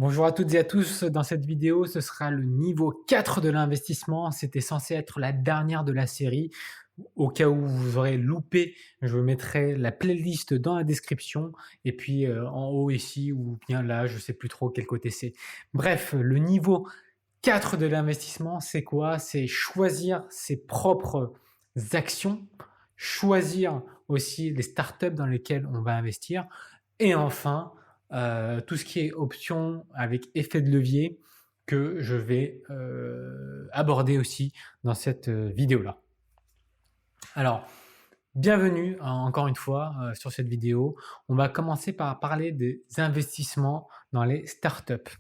Bonjour à toutes et à tous. Dans cette vidéo, ce sera le niveau 4 de l'investissement. C'était censé être la dernière de la série. Au cas où vous aurez loupé, je mettrai la playlist dans la description et puis en haut ici ou bien là, je sais plus trop quel côté c'est. Bref, le niveau 4 de l'investissement, c'est quoi? C'est choisir ses propres actions, choisir aussi les startups dans lesquelles on va investir et enfin, tout ce qui est options avec effet de levier que je vais aborder aussi dans cette vidéo-là. Alors, bienvenue encore une fois sur cette vidéo. On va commencer par parler des investissements dans les startups.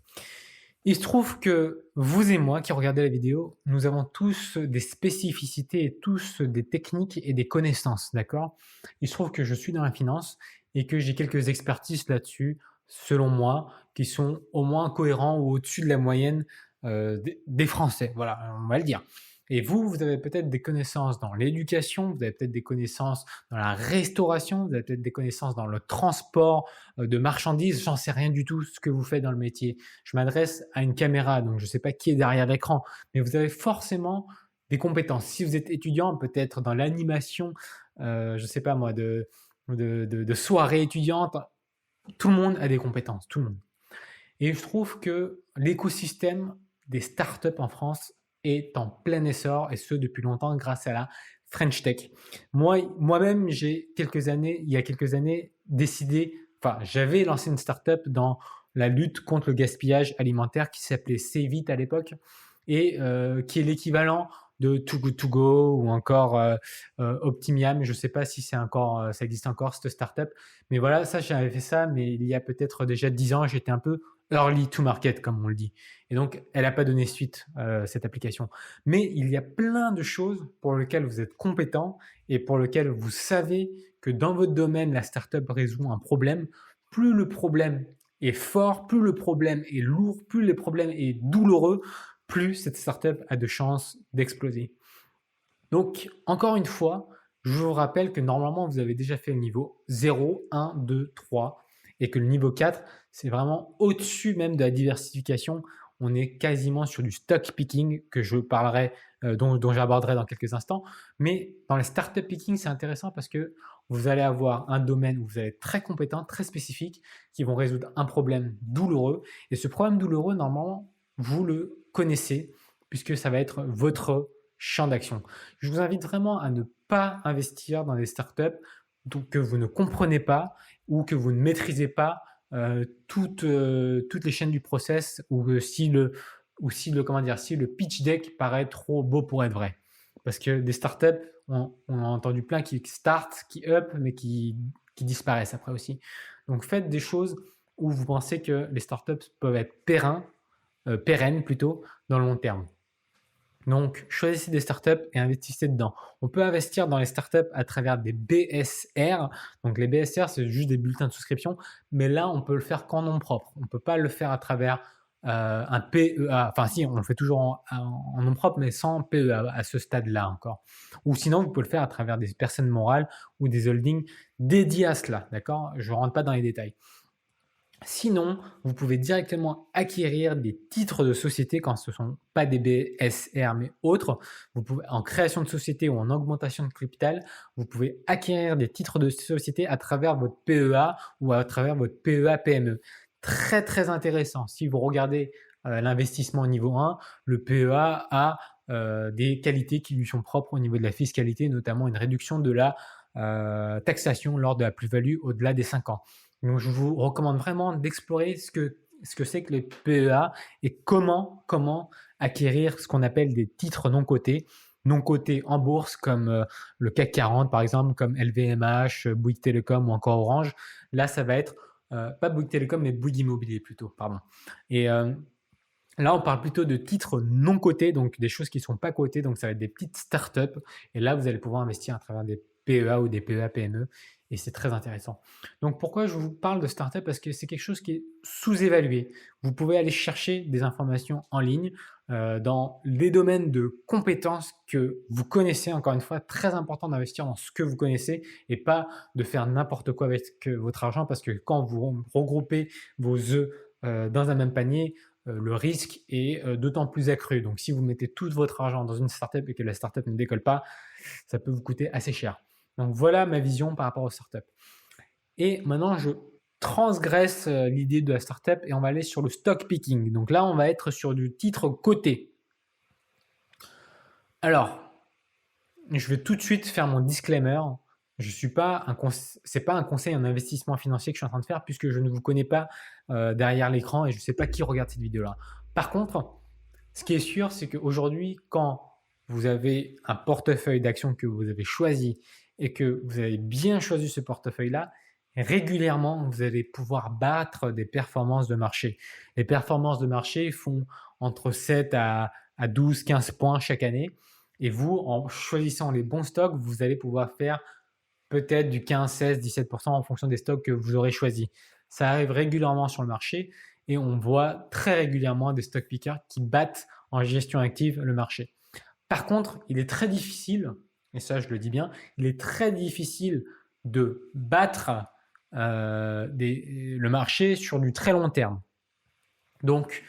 Il se trouve que vous et moi qui regardez la vidéo, nous avons tous des spécificités et tous des techniques et des connaissances, d'accord? Il se trouve que je suis dans la finance et que j'ai quelques expertises là-dessus, selon moi, qui sont au moins cohérents ou au-dessus de la moyenne des Français. Voilà, on va le dire. Et vous, vous avez peut-être des connaissances dans l'éducation, vous avez peut-être des connaissances dans la restauration, vous avez peut-être des connaissances dans le transport de marchandises, j'en sais rien du tout ce que vous faites dans le métier. Je m'adresse à une caméra, donc je ne sais pas qui est derrière l'écran, mais vous avez forcément des compétences. Si vous êtes étudiant, peut-être dans l'animation, je ne sais pas moi, de soirées étudiantes, tout le monde a des compétences, tout le monde. Et je trouve que l'écosystème des startups en France est en plein essor, et ce depuis longtemps grâce à la French Tech. Moi-même, il y a quelques années, j'avais lancé une startup dans la lutte contre le gaspillage alimentaire qui s'appelait Saveit à l'époque et qui est l'équivalent de Too Good To Go ou encore Optimiam. Je ne sais pas si ça existe encore cette startup, mais voilà, ça j'avais fait ça, mais il y a peut-être déjà 10 ans, j'étais un peu early to market, comme on le dit. Et donc, elle n'a pas donné suite, cette application. Mais il y a plein de choses pour lesquelles vous êtes compétent et pour lesquelles vous savez que dans votre domaine, la startup résout un problème. Plus le problème est fort, plus le problème est lourd, plus le problème est douloureux, plus cette startup a de chances d'exploser. Donc, encore une fois, je vous rappelle que normalement, vous avez déjà fait le niveau 0, 1, 2, 3 et que le niveau 4, c'est vraiment au-dessus même de la diversification. On est quasiment sur du stock picking que je parlerai, dont j'aborderai dans quelques instants. Mais dans les startup picking, c'est intéressant parce que vous allez avoir un domaine où vous allez être très compétent, très spécifique, qui vont résoudre un problème douloureux. Et ce problème douloureux, normalement, vous le connaissez puisque ça va être votre champ d'action. Je vous invite vraiment à ne pas investir dans des startups que vous ne comprenez pas ou que vous ne maîtrisez pas toutes les chaînes du process si le pitch deck paraît trop beau pour être vrai. Parce que des startups, on a entendu plein qui start, qui up, mais qui disparaissent après aussi. Donc faites des choses où vous pensez que les startups peuvent être pérennes plutôt, dans le long terme. Donc, choisissez des startups et investissez dedans. On peut investir dans les startups à travers des BSR. Donc, les BSR, c'est juste des bulletins de souscription, mais là, on peut le faire qu'en nom propre. On ne peut pas le faire à travers un PEA. Enfin, si, on le fait toujours en nom propre, mais sans PEA à ce stade-là encore. Ou sinon, vous pouvez le faire à travers des personnes morales ou des holdings dédiés à cela. D'accord? Je ne rentre pas dans les détails. Sinon, vous pouvez directement acquérir des titres de société quand ce ne sont pas des BSR mais autres. Vous pouvez, en création de société ou en augmentation de capital, vous pouvez acquérir des titres de société à travers votre PEA ou à travers votre PEA PME. Très très intéressant. Si vous regardez l'investissement au niveau 1, le PEA a des qualités qui lui sont propres au niveau de la fiscalité, notamment une réduction de la taxation lors de la plus-value au-delà des 5 ans. Donc, je vous recommande vraiment d'explorer ce que c'est que les PEA et comment acquérir ce qu'on appelle des titres non cotés en bourse comme le CAC 40 par exemple, comme LVMH, Bouygues Télécom ou encore Orange. Là, ça va être pas Bouygues Télécom, mais Bouygues Immobilier plutôt, pardon. Et là, on parle plutôt de titres non cotés, donc des choses qui ne sont pas cotées, donc ça va être des petites startups. Et là, vous allez pouvoir investir à travers des PEA ou des PEA PME, et c'est très intéressant. Donc pourquoi je vous parle de startup? Parce que c'est quelque chose qui est sous-évalué. Vous pouvez aller chercher des informations en ligne dans les domaines de compétences que vous connaissez. Encore une fois, très important d'investir dans ce que vous connaissez et pas de faire n'importe quoi avec votre argent, parce que quand vous regroupez vos œufs dans un même panier, le risque est d'autant plus accru. Donc si vous mettez tout votre argent dans une startup et que la startup ne décolle pas, ça peut vous coûter assez cher. Donc voilà ma vision par rapport aux startups. Et maintenant, je transgresse l'idée de la startup et on va aller sur le stock picking. Donc là, on va être sur du titre coté. Alors, je vais tout de suite faire mon disclaimer. Je suis pas c'est pas un conseil en investissement financier que je suis en train de faire puisque je ne vous connais pas derrière l'écran et je ne sais pas qui regarde cette vidéo-là. Par contre, ce qui est sûr, c'est qu'aujourd'hui, quand vous avez un portefeuille d'actions que vous avez choisi et que vous avez bien choisi ce portefeuille-là, régulièrement, vous allez pouvoir battre des performances de marché. Les performances de marché font entre 7 à 12, 15 points chaque année. Et vous, en choisissant les bons stocks, vous allez pouvoir faire peut-être du 15, 16, 17% en fonction des stocks que vous aurez choisis. Ça arrive régulièrement sur le marché et on voit très régulièrement des stock pickers qui battent en gestion active le marché. Par contre, il est très difficile, et ça je le dis bien, il est très difficile de battre le marché sur du très long terme. Donc,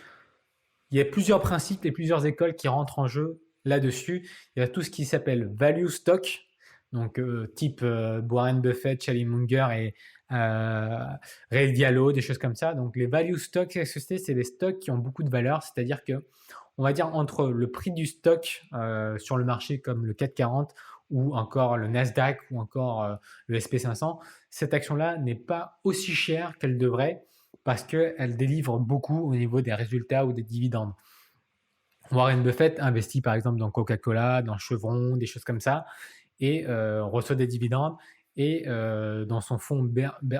il y a plusieurs principes et plusieurs écoles qui rentrent en jeu là-dessus. Il y a tout ce qui s'appelle value stock, donc type Warren Buffett, Charlie Munger et Ray Diallo, des choses comme ça. Donc les value stocks, c'est des stocks qui ont beaucoup de valeur, c'est-à-dire que on va dire entre le prix du stock sur le marché comme le CAC 40 ou encore le Nasdaq ou encore le SP500, cette action-là n'est pas aussi chère qu'elle devrait parce qu'elle délivre beaucoup au niveau des résultats ou des dividendes. Warren Buffett investit par exemple dans Coca-Cola, dans Chevron, des choses comme ça, et reçoit des dividendes. Et dans son fonds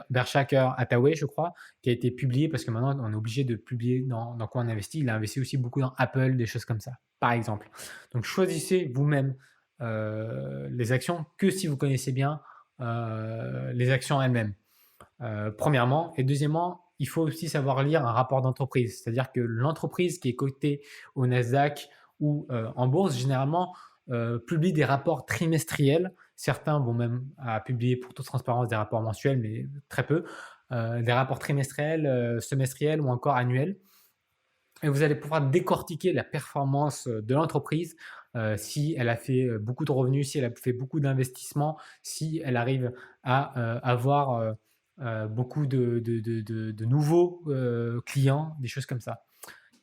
Berkshire Hathaway, je crois, qui a été publié, parce que maintenant on est obligé de publier dans quoi on investit, il a investi aussi beaucoup dans Apple, des choses comme ça, par exemple. Donc choisissez vous-même les actions que si vous connaissez bien les actions elles-mêmes. Premièrement. Et deuxièmement, il faut aussi savoir lire un rapport d'entreprise. C'est-à-dire que l'entreprise qui est cotée au Nasdaq ou en bourse, généralement, publie des rapports trimestriels. Certains vont même publier pour toute transparence des rapports mensuels, mais très peu. Des rapports trimestriels, semestriels ou encore annuels. Et vous allez pouvoir décortiquer la performance de l'entreprise, si elle a fait beaucoup de revenus, si elle a fait beaucoup d'investissements, si elle arrive à avoir beaucoup de nouveaux clients, des choses comme ça.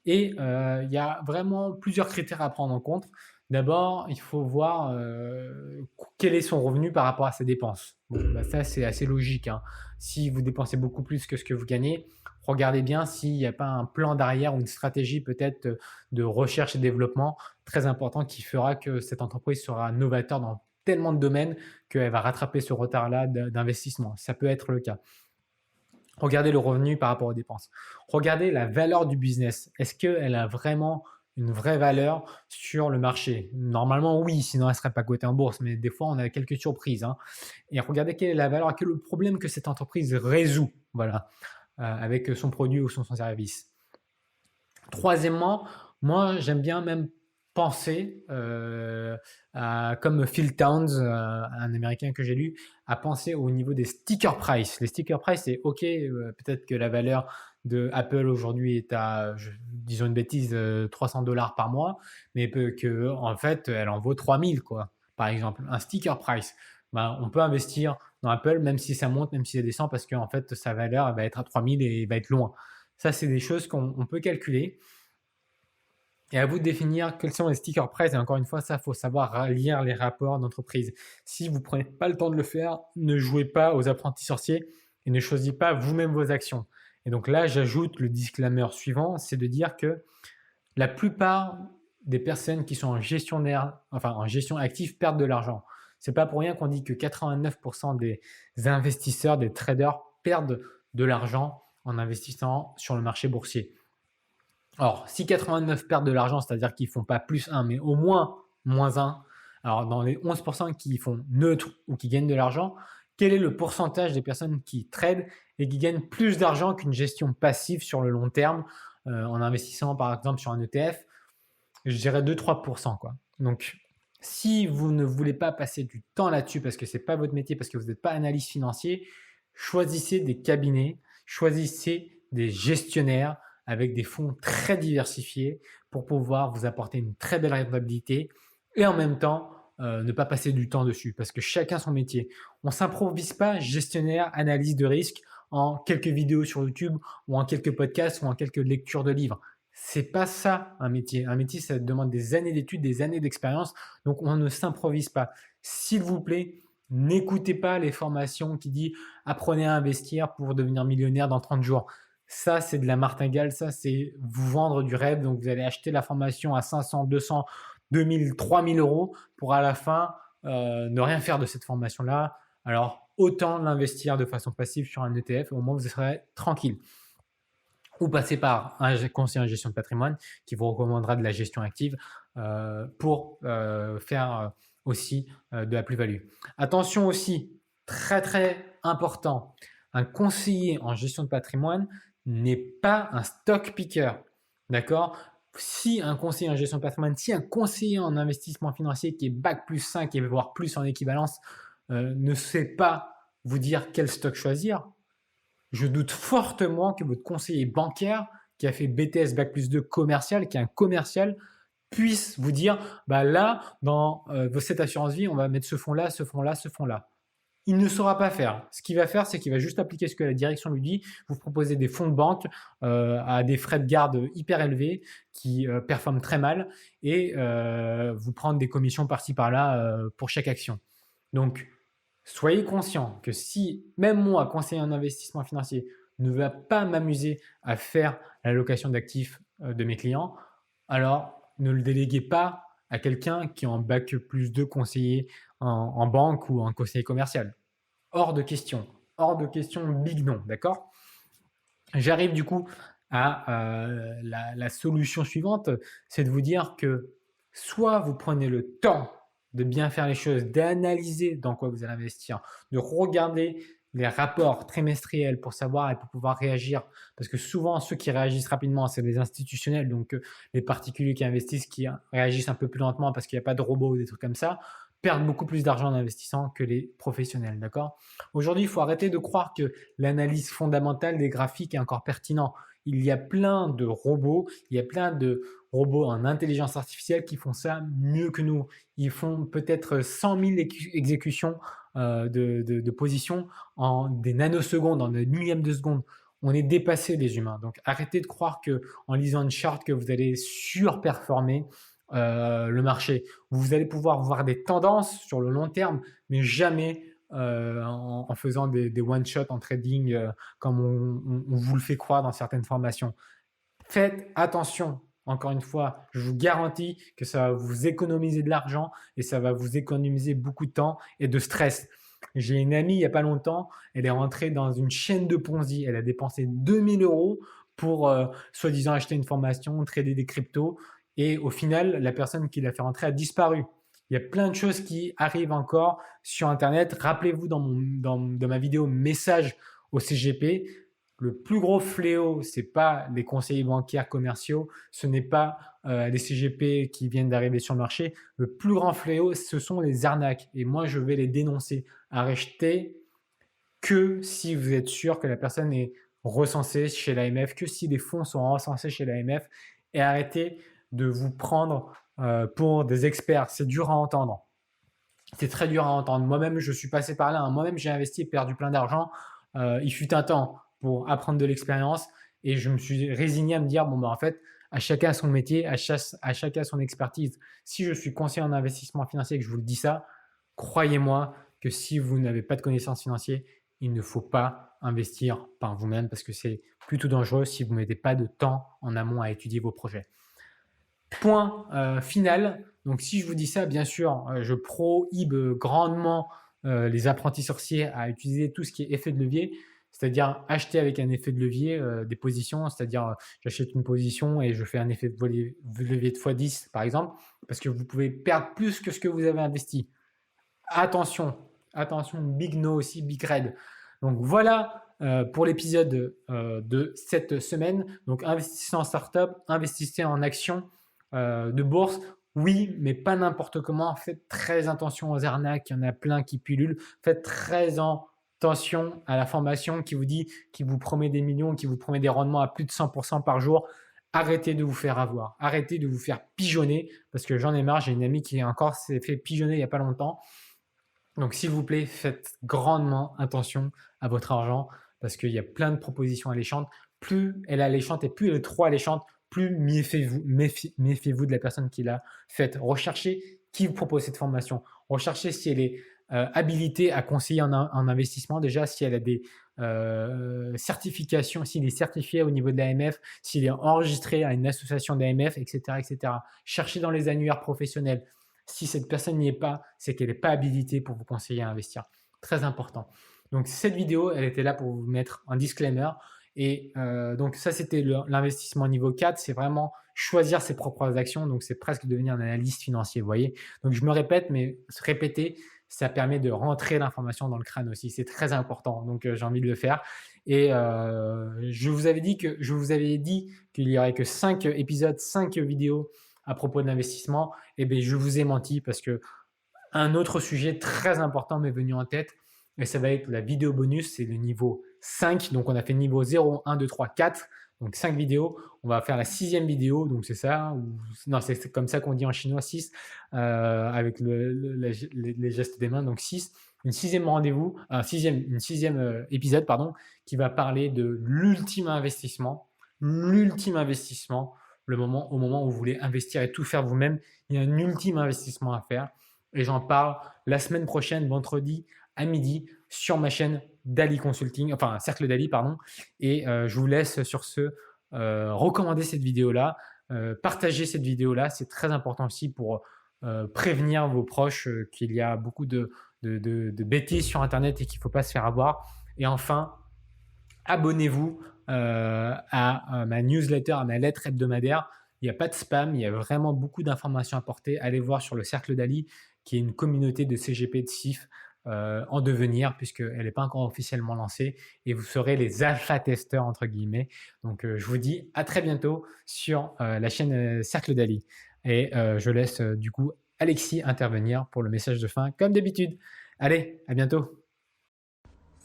Et il y a vraiment plusieurs critères à prendre en compte. D'abord, il faut voir quel est son revenu par rapport à ses dépenses. Bon, bah ça, c'est assez logique, hein. Si vous dépensez beaucoup plus que ce que vous gagnez, regardez bien s'il n'y a pas un plan d'arrière ou une stratégie peut-être de recherche et développement très important qui fera que cette entreprise sera novateur dans tellement de domaines qu'elle va rattraper ce retard-là d'investissement. Ça peut être le cas. Regardez le revenu par rapport aux dépenses. Regardez la valeur du business. Est-ce qu'elle a vraiment une vraie valeur sur le marché? Normalement, oui, sinon elle ne serait pas cotée en bourse, mais des fois, on a quelques surprises, hein. Et regardez quelle est la valeur, quel est le problème que cette entreprise résout, voilà, avec son produit ou son service. Troisièmement, moi, j'aime bien même penser, comme Phil Towns, un Américain que j'ai lu, à penser au niveau des sticker price. Les sticker price, c'est OK, peut-être que la valeur de Apple aujourd'hui est à, disons une bêtise, $300 par mois, mais que en fait, elle en vaut 3000, quoi, par exemple. Un sticker price. Ben, on peut investir dans Apple, même si ça monte, même si ça descend, parce qu'en fait, sa valeur elle va être à 3000 et va être loin. Ça, c'est des choses qu'on peut calculer. Et à vous de définir quels sont les sticker price. Et encore une fois, ça, il faut savoir lire les rapports d'entreprise. Si vous ne prenez pas le temps de le faire, ne jouez pas aux apprentis sorciers et ne choisissez pas vous-même vos actions. Et donc là, j'ajoute le disclaimer suivant, c'est de dire que la plupart des personnes qui sont en gestionnaire, enfin en gestion active, perdent de l'argent. C'est pas pour rien qu'on dit que 89% des investisseurs, des traders perdent de l'argent en investissant sur le marché boursier. Alors, si 89 perdent de l'argent, c'est-à-dire qu'ils ne font pas plus 1, mais au moins moins 1, alors dans les 11% qui font neutre ou qui gagnent de l'argent, quel est le pourcentage des personnes qui tradent et qui gagnent plus d'argent qu'une gestion passive sur le long terme en investissant par exemple sur un ETF? Je dirais 2-3%, quoi. Donc, si vous ne voulez pas passer du temps là-dessus parce que ce n'est pas votre métier, parce que vous n'êtes pas analyste financier, choisissez des cabinets, choisissez des gestionnaires avec des fonds très diversifiés pour pouvoir vous apporter une très belle rentabilité et en même temps ne pas passer du temps dessus parce que chacun son métier. On ne s'improvise pas gestionnaire, analyse de risque en quelques vidéos sur YouTube ou en quelques podcasts ou en quelques lectures de livres. C'est pas ça un métier. Un métier, ça demande des années d'études, des années d'expérience. Donc on ne s'improvise pas. S'il vous plaît, n'écoutez pas les formations qui disent apprenez à investir pour devenir millionnaire dans 30 jours. Ça, c'est de la martingale. Ça, c'est vous vendre du rêve. Donc vous allez acheter la formation à 500, 200, 2000, 3000 euros pour à la fin ne rien faire de cette formation-là. Alors autant l'investir de façon passive sur un ETF, au moins vous serez tranquille. Ou passer par un conseiller en gestion de patrimoine qui vous recommandera de la gestion active pour faire aussi de la plus-value. Attention aussi, très très important, un conseiller en gestion de patrimoine n'est pas un stock picker. D'accord? Si un conseiller en gestion de patrimoine, si un conseiller en investissement financier qui est Bac plus 5 et voire plus en équivalence ne sait pas vous dire quel stock choisir, je doute fortement que votre conseiller bancaire qui a fait BTS Bac plus 2 commercial, qui est un commercial, puisse vous dire bah là, dans cette assurance vie, on va mettre ce fonds-là, ce fonds-là, ce fonds-là. Il ne saura pas faire. Ce qu'il va faire, c'est qu'il va juste appliquer ce que la direction lui dit, vous proposer des fonds de banque à des frais de garde hyper élevés qui performent très mal et vous prendre des commissions par-ci par-là pour chaque action. Donc, soyez conscient que si même moi, conseiller en investissement financier, ne va pas m'amuser à faire l'allocation d'actifs de mes clients, alors ne le déléguez pas à quelqu'un qui est en bac plus 2 conseiller en banque ou en conseiller commercial. Hors de question. Hors de question, big non, d'accord? J'arrive du coup à la solution suivante, c'est de vous dire que soit vous prenez le temps de bien faire les choses, d'analyser dans quoi vous allez investir, de regarder les rapports trimestriels pour savoir et pour pouvoir réagir. Parce que souvent, ceux qui réagissent rapidement, c'est les institutionnels, donc les particuliers qui investissent, qui réagissent un peu plus lentement parce qu'il n'y a pas de robots ou des trucs comme ça, perdent beaucoup plus d'argent en investissant que les professionnels, d'accord? Aujourd'hui, il faut arrêter de croire que l'analyse fondamentale des graphiques est encore pertinent. Il y a plein de robots, il y a plein de robots en intelligence artificielle qui font ça mieux que nous. Ils font peut-être 100 000 exécutions de positions en des nanosecondes, en des millièmes de seconde. On est dépassé les humains. Donc arrêtez de croire que en lisant une charte que vous allez surperformer le marché. Vous allez pouvoir voir des tendances sur le long terme, mais jamais en faisant des one-shot en trading comme on vous le fait croire dans certaines formations. Faites attention. Encore une fois, je vous garantis que ça va vous économiser de l'argent et ça va vous économiser beaucoup de temps et de stress. J'ai une amie il n'y a pas longtemps, elle est rentrée dans une chaîne de Ponzi. Elle a dépensé 2000 euros pour soi-disant acheter une formation, trader des cryptos. Et au final, la personne qui l'a fait rentrer a disparu. Il y a plein de choses qui arrivent encore sur Internet. Rappelez-vous dans ma vidéo message au CGP, le plus gros fléau, ce n'est pas les conseillers bancaires commerciaux, ce n'est pas les CGP qui viennent d'arriver sur le marché. Le plus grand fléau, ce sont les arnaques. Et moi, je vais les dénoncer. Arrêtez que si vous êtes sûr que la personne est recensée chez l'AMF, que si les fonds sont recensés chez l'AMF, et arrêtez de vous prendre pour des experts. C'est dur à entendre. C'est très dur à entendre. Moi-même, je suis passé par là. Moi-même, j'ai investi et perdu plein d'argent. Il fut un temps pour apprendre de l'expérience et je me suis résigné à me dire, bon, bah, en fait, à chacun son métier, à chacun son expertise. Si je suis conseiller en investissement financier et que je vous le dis ça, croyez-moi que si vous n'avez pas de connaissances financières, il ne faut pas investir par vous-même parce que c'est plutôt dangereux si vous ne mettez pas de temps en amont à étudier vos projets. Point final. Donc, si je vous dis ça, bien sûr, je prohibe grandement les apprentis sorciers à utiliser tout ce qui est effet de levier, c'est-à-dire acheter avec un effet de levier des positions, c'est-à-dire j'achète une position et je fais un effet de levier de x10 par exemple, parce que vous pouvez perdre plus que ce que vous avez investi. Attention, attention, big no aussi, big red. Donc voilà pour l'épisode de cette semaine. Donc investissez en startup, investissez en actions de bourse. Oui, mais pas n'importe comment. Faites très attention aux arnaques. Il y en a plein qui pullulent. Faites très attention à la formation qui vous promet des millions, qui vous promet des rendements à plus de 100% par jour. Arrêtez de vous faire avoir, arrêtez de vous faire pigeonner parce que j'en ai marre. J'ai une amie qui encore s'est fait pigeonner il n'y a pas longtemps. Donc, s'il vous plaît, faites grandement attention à votre argent parce qu'il y a plein de propositions alléchantes. Plus elle est alléchante et plus elle est trop alléchante, plus méfiez-vous de la personne qui l'a faite. Recherchez qui vous propose cette formation. Recherchez si elle est habilitée à conseiller en investissement déjà, si elle a des certifications, s'il est certifié au niveau de l'AMF, s'il est enregistré à une association d'AMF, etc., etc. Cherchez dans les annuaires professionnels. Si cette personne n'y est pas, c'est qu'elle n'est pas habilitée pour vous conseiller à investir. Très important. Donc, cette vidéo, elle était là pour vous mettre un disclaimer. Et donc, ça, c'était l'investissement niveau 4. C'est vraiment choisir ses propres actions. Donc, c'est presque devenir un analyste financier, vous voyez. Donc, je me répète, mais se répéter, ça permet de rentrer l'information dans le crâne aussi. C'est très important. Donc, j'ai envie de le faire. Et je vous avais dit qu'il y aurait que 5 épisodes, 5 vidéos à propos de l'investissement. Eh bien, je vous ai menti parce que un autre sujet très important m'est venu en tête et ça va être la vidéo bonus. C'est le niveau 5. Donc, on a fait le niveau 0, 1, 2, 3, 4. Donc, 5 vidéos. On va faire la 6e vidéo. Donc, c'est ça. Non, c'est comme ça qu'on dit en chinois 6 avec les gestes des mains. Donc, 6. Une 6e rendez-vous, une 6e épisode, pardon, qui va parler de l'ultime investissement. L'ultime investissement, au moment où vous voulez investir et tout faire vous-même, il y a un ultime investissement à faire. Et j'en parle la semaine prochaine, vendredi à midi, sur ma chaîne Dali Consulting, enfin Cercle Dali, pardon. Et je vous laisse sur ce recommander cette vidéo-là, partager cette vidéo-là. C'est très important aussi pour prévenir vos proches qu'il y a beaucoup de bêtises sur Internet et qu'il ne faut pas se faire avoir. Et enfin, abonnez-vous à ma newsletter, à ma lettre hebdomadaire. Il n'y a pas de spam, il y a vraiment beaucoup d'informations à apporter. Allez voir sur le Cercle Dali, qui est une communauté de CGP de CIF en devenir, puisqu'elle n'est pas encore officiellement lancée, et vous serez les alpha-testeurs, entre guillemets. Donc, je vous dis à très bientôt sur la chaîne Cercle Dali. Et je laisse du coup Alexis intervenir pour le message de fin, comme d'habitude. Allez, à bientôt.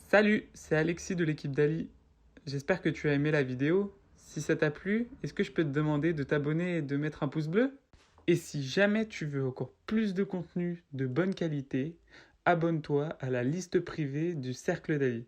Salut, c'est Alexis de l'équipe Dali. J'espère que tu as aimé la vidéo. Si ça t'a plu, est-ce que je peux te demander de t'abonner et de mettre un pouce bleu? Et si jamais tu veux encore plus de contenu de bonne qualité, abonne-toi à la liste privée du Cercle Dali.